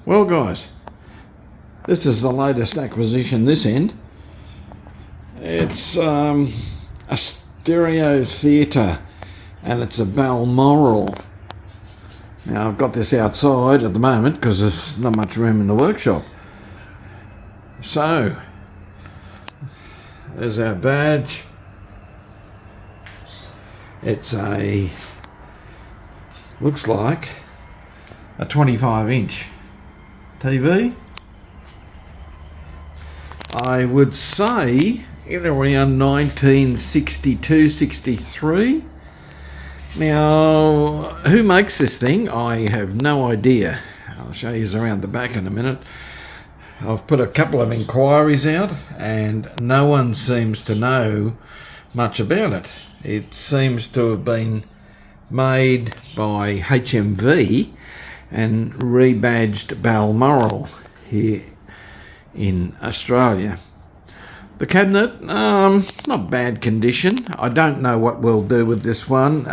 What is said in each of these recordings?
Well guys, this is the latest acquisition this end. It's a stereo theatre and it's a Balmoral. Now I've got this outside at the moment because there's not much room in the workshop. So, there's our badge. It's looks like a 25-inch TV. I would say in around 1962-63. Now, who makes this thing? I have no idea. I'll show you around the back in a minute. I've put a couple of inquiries out and no one seems to know much about it. It seems to have been made by HMV and rebadged Balmoral here in Australia. The cabinet, not bad condition. I don't know what we'll do with this one.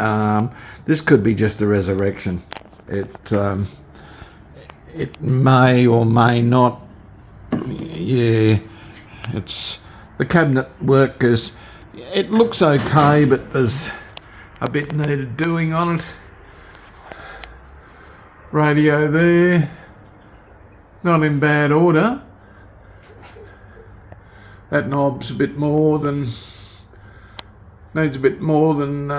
This could be just a resurrection. It may or may not. Yeah, it's the cabinet workers. It looks okay, but there's a bit needed doing on it. Radio there, not in bad order. That knob's a bit more than, needs a bit more than,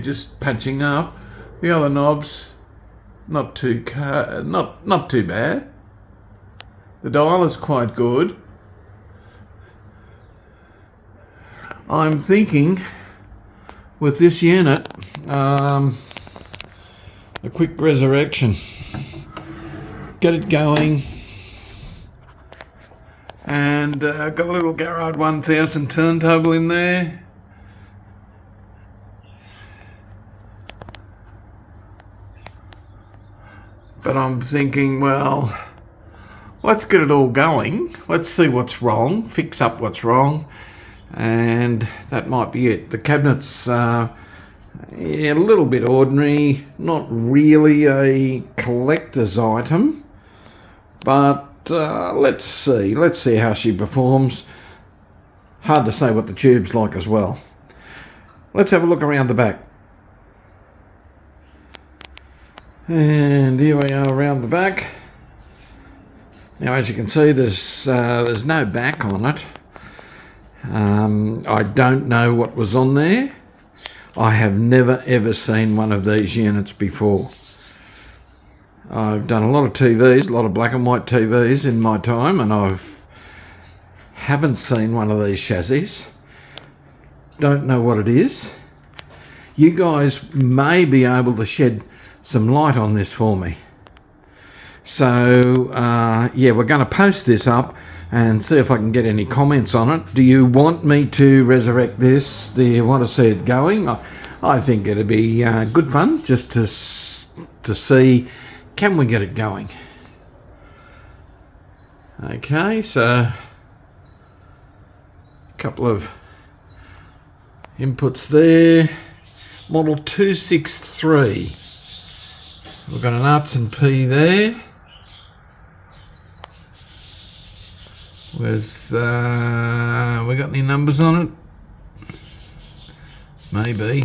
just patching up. The other knobs, not too bad. The dial is quite good. I'm thinking with this unit, a quick resurrection. Get it going. And got a little Garrard 1000 turntable in there. But I'm thinking, well, let's get it all going. Let's see what's wrong, fix up what's wrong, and that might be it. The cabinet's a little bit ordinary, not really a collector's item, but let's see how she performs. Hard to say what the tube's like as well. Let's have a look around the back. And here we are around the back. Now, as you can see, there's no back on it. I don't know what was on there. I have never ever seen one of these units before. I've done a lot of TVs, a lot of black and white TVs in my time, and haven't seen one of these chassis. Don't know what it is. You guys may be able to shed some light on this for me. So, we're going to post this up and see if I can get any comments on it. Do you want me to resurrect this? Do you want to see it going? I think it'd be good fun just to see, can we get it going? Okay, so a couple of inputs there. Model 263. We've got an R&P there with, we got any numbers on it? Maybe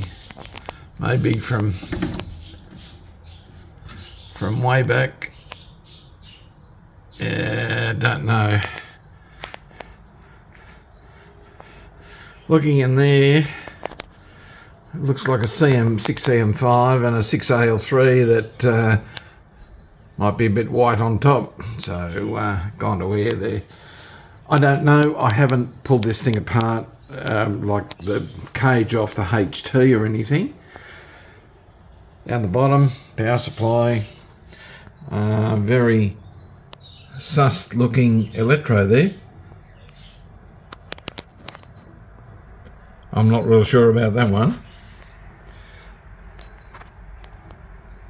from way back. Yeah, don't know. Looking in there, it looks like a CM6CM5 and a 6AL3 that might be a bit white on top, so gone to wear there. I don't know, I haven't pulled this thing apart, like the cage off the HT or anything. Down the bottom, power supply, very sus looking electro there. I'm not real sure about that one.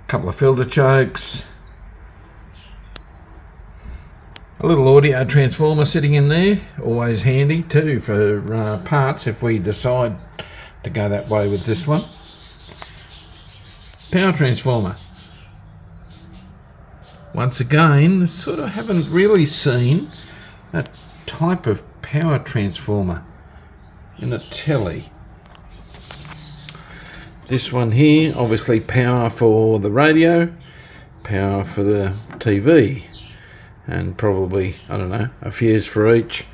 Couple of filter chokes. A little audio transformer sitting in there, always handy too for parts if we decide to go that way with this one. Power transformer. once again, sort of haven't really seen that type of power transformer in a telly. This one here, obviously power for the radio, power for the TV, and probably, I don't know, a fuse for each.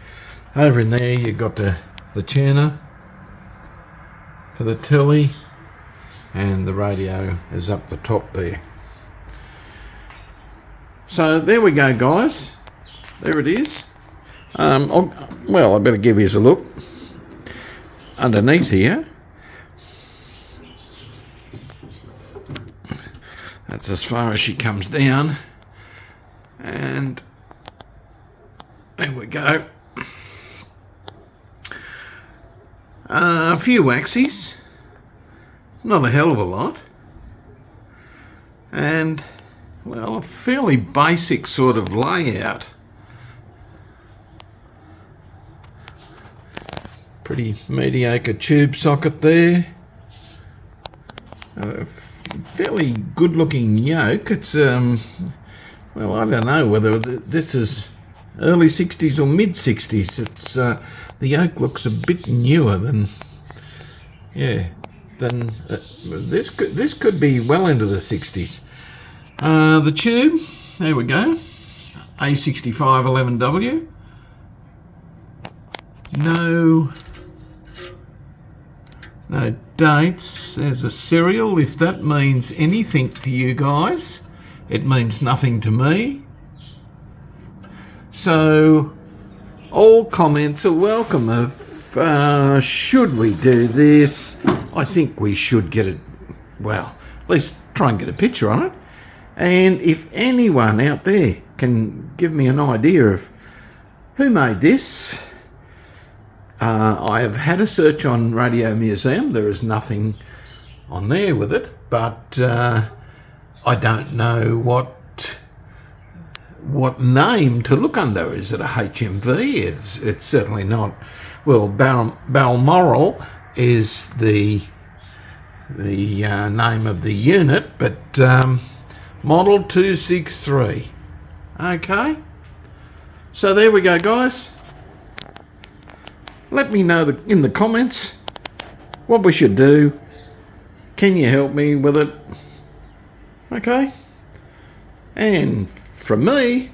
Over in there you've got the tuner for the telly, and the radio is up the top there. So there we go, guys. There it is. Well, I better give you a look underneath here. That's as far as she comes down, and there we go. A few axes, not a hell of a lot, and well, a fairly basic sort of layout. Pretty mediocre tube socket there. Fairly good looking yoke. It's well, I don't know whether this is early 60s or mid 60s. It's the yoke looks a bit newer than this could be well into the 60s. The tube, there we go, A6511W. No dates. There's a serial. If that means anything to you guys, it means nothing to me. So all comments are welcome of should we do this? I think we should get it, well, at least try and get a picture on it. And if anyone out there can give me an idea of who made this, I have had a search on Radio Museum. There is nothing on there with it, but I don't know what name to look under. Is it a HMV? It's certainly not. Well, Balmoral is the name of the unit, but model 263. Okay, so there we go, guys. Let me know in the comments what we should do. Can you help me with it? Okay. And from me,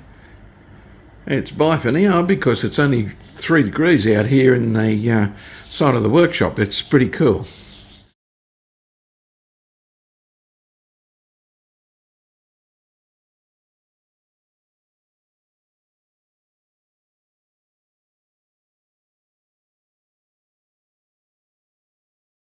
it's bye for now, because it's only 3 degrees out here in the side of the workshop. It's pretty cool.